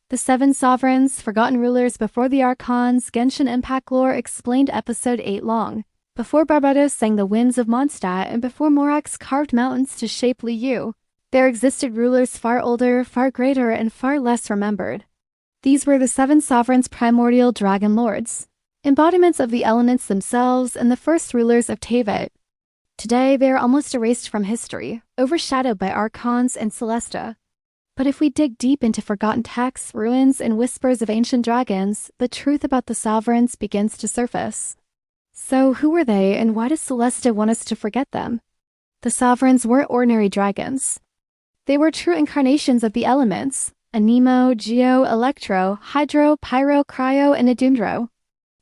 The Seven Sovereigns, Forgotten Rulers Before the Archons, Genshin Impact Lore Explained Episode 8 long. Before Barbatos sang the winds of Mondstadt, and before Morax carved mountains to shape Liyue, there existed rulers far older, far greater, and far less remembered. These were the Seven Sovereigns primordial dragon lords, embodiments of the elements themselves and the first rulers of Teyvat. Today, they are almost erased from history, overshadowed by Archons and Celestia. But if we dig deep into forgotten texts, ruins, and whispers of ancient dragons, the truth about the sovereigns begins to surface. So who were they, and why does Celestia want us to forget them? The sovereigns weren't ordinary dragons. They were true incarnations of the elements: Anemo, Geo, Electro, Hydro, Pyro, Cryo, and Adundro.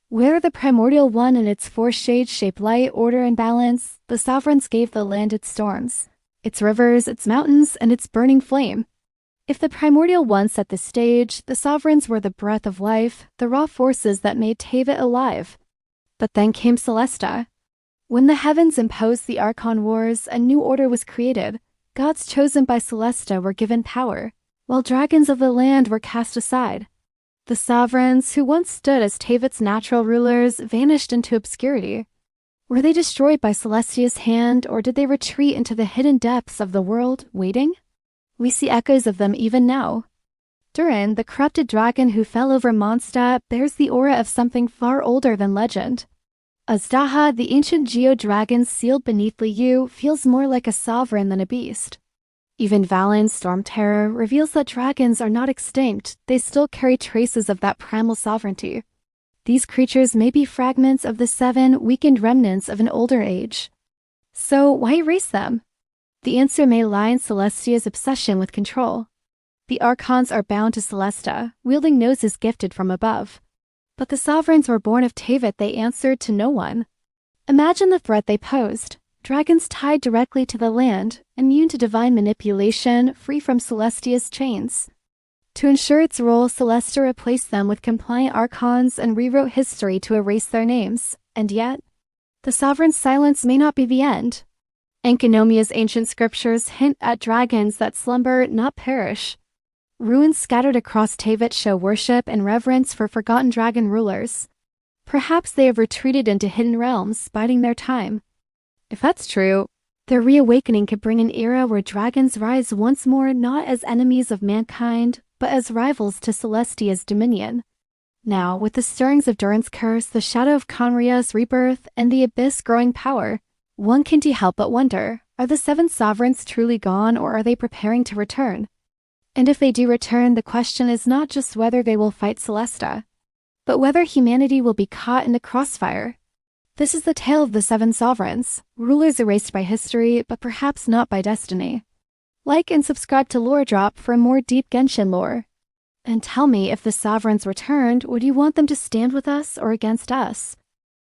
Where the primordial one and its four shades shape light, order, and balance, the sovereigns gave the land its storms, its rivers, its mountains, and its burning flame. If the primordial one set the stage, the sovereigns were the breath of life, the raw forces that made Teyvat alive. But then came Celestia. When the heavens imposed the Archon Wars, a new order was created. Gods chosen by Celestia were given power, while dragons of the land were cast aside. The sovereigns, who once stood as Teyvat's natural rulers, vanished into obscurity. Were they destroyed by Celestia's hand, or did they retreat into the hidden depths of the world, waiting? We see echoes of them even now. Durin, the corrupted dragon who fell over Mondstadt, bears the aura of something far older than legend. Azdaha, the ancient geo-dragon sealed beneath Liyue, feels more like a sovereign than a beast. Even Valen's Storm Terror reveals that dragons are not extinct, they still carry traces of that primal sovereignty. These creatures may be fragments of the seven weakened remnants of an older age. So why erase them? The answer may lie in Celestia's obsession with control. The Archons are bound to Celestia, wielding noses gifted from above. But the sovereigns were born of Teyvat, they answered to no one. Imagine the threat they posed. Dragons tied directly to the land, immune to divine manipulation, free from Celestia's chains. To ensure its role, Celestia replaced them with compliant Archons and rewrote history to erase their names. And yet, the sovereign's silence may not be the end. Enkinomia's ancient scriptures hint at dragons that slumber, not perish. Ruins scattered across Teyvat show worship and reverence for forgotten dragon rulers. Perhaps they have retreated into hidden realms, biding their time. If that's true, their reawakening could bring an era where dragons rise once more not as enemies of mankind, but as rivals to Celestia's dominion. Now, with the stirrings of Durin's curse, the shadow of Khaenri'ah's rebirth, and the abyss growing power, one can't help but wonder, are the seven sovereigns truly gone, or are they preparing to return? And if they do return, the question is not just whether they will fight Celestia, but whether humanity will be caught in the crossfire. This is the tale of the seven sovereigns, rulers erased by history, but perhaps not by destiny. Like and subscribe to LoreDrop for more deep Genshin lore. And tell me, if the sovereigns returned, would you want them to stand with us or against us?